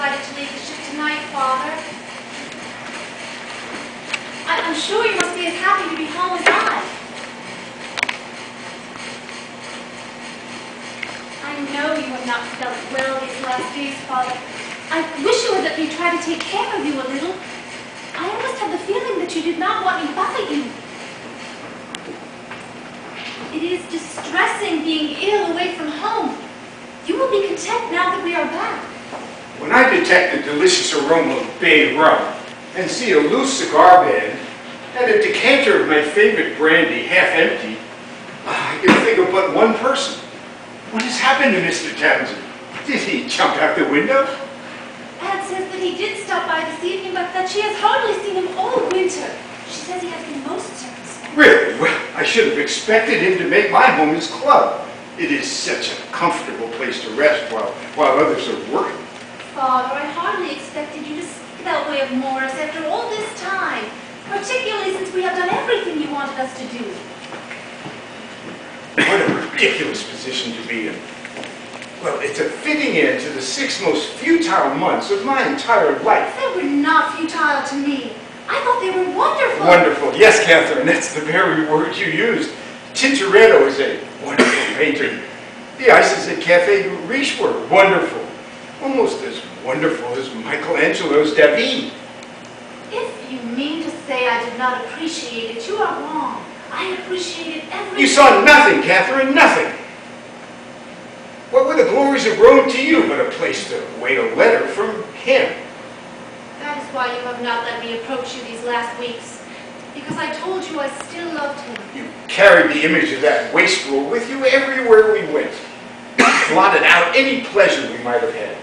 decided to leave the ship tonight, Father. I'm sure you must be as happy to be home as I. I know you have not felt well these last days, Father. I wish you would let me try to take care of you a little. I almost had the feeling that you did not want me by you. It is distressing being ill away from home. You will be content now that we are back. When I detect the delicious aroma of bay rum and see a loose cigar band and a decanter of my favorite brandy half empty, I can think of but one person. What has happened to Mr. Townsend? Did he jump out the window? Aunt says that he did stop by this evening, but that she has hardly seen him all winter. She says he has been most circumspect. Really? Well, I should have expected him to make my home his club. It is such a comfortable place to rest while others are working. Father, I hardly expected you to speak that way of Morris after all this time, particularly since we have done everything you wanted us to do. What a ridiculous position to be in. Well, it's a fitting end to the 6 most futile months of my entire life. They were not futile to me. I thought they were wonderful. Wonderful. Yes, Catherine, that's the very word you used. Tintoretto is a wonderful painter. The ices at Café Riche were wonderful. Almost as wonderful as Michelangelo's David. If you mean to say I did not appreciate it, you are wrong. I appreciated everything. You saw nothing, Catherine, nothing. What were the glories of Rome to you but a place to wait a letter from him? That is why you have not let me approach you these last weeks. Because I told you I still loved him. You carried the image of that wastrel with you everywhere we went. Blotted out any pleasure we might have had.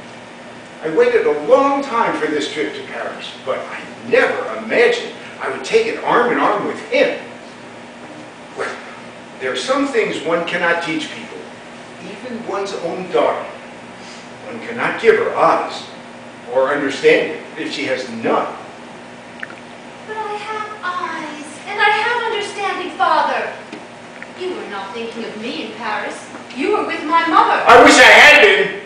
I waited a long time for this trip to Paris, but I never imagined I would take it arm in arm with him. Well, there are some things one cannot teach people, even one's own daughter. One cannot give her eyes or understanding if she has none. But I have eyes, and I have understanding, Father. You were not thinking of me in Paris. You were with my mother. I wish I had been.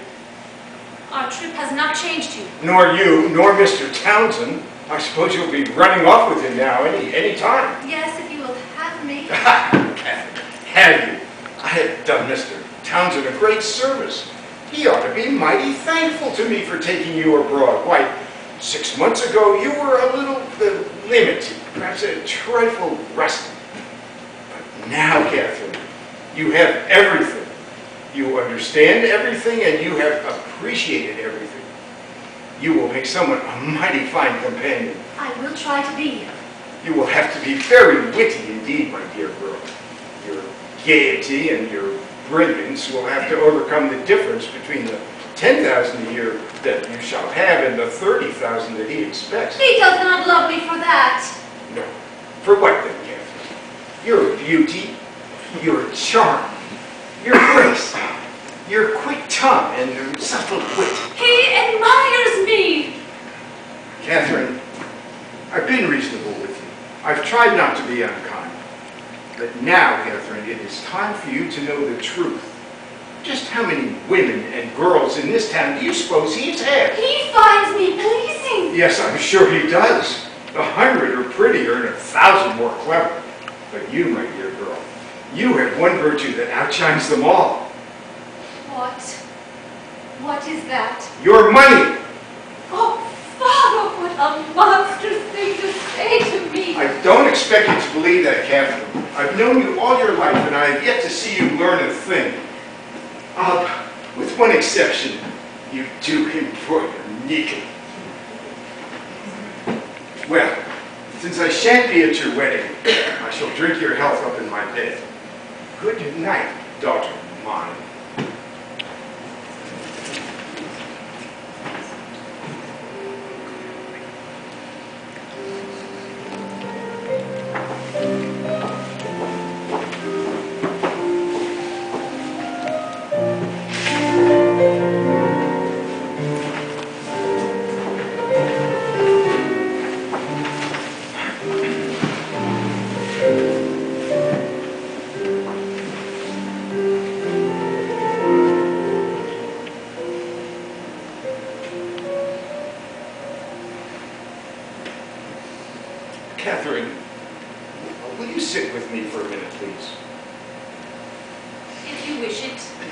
Our trip has not changed you. Nor you, nor Mr. Townsend. I suppose you'll be running off with him now any time. Yes, if you will have me. Catherine, have you? I have done Mr. Townsend a great service. He ought to be mighty thankful to me for taking you abroad. Why, 6 months ago you were a little limited, perhaps a trifle rusty. But now, Catherine, you have everything. You understand everything, and you have appreciated everything. You will make someone a mighty fine companion. I will try to be. You will have to be very witty indeed, my dear girl. Your gaiety and your brilliance will have to overcome the difference between the 10,000 a year that you shall have and the 30,000 that he expects. He does not love me for that. No. For what then, Catherine? Your beauty, your charm, your grace, your quick tongue, and your subtle wit. He admires me. Catherine, I've been reasonable with you. I've tried not to be unkind. But now, Catherine, it is time for you to know the truth. Just how many women and girls in this town do you suppose he's had? He finds me pleasing. Yes, I'm sure he does. 100 are prettier and 1,000 more clever. But you, my dear girl, you have one virtue that outshines them all. What? What is that? Your money! Oh, Father, what a monstrous thing to say to me. I don't expect you to believe that, Catherine. I've known you all your life, and I have yet to see you learn a thing. With one exception, you do embroider neatly. Well, since I shan't be at your wedding, I shall drink your health up in my bed. Good night, daughter mine. Catherine, will you sit with me for a minute, please? If you wish it.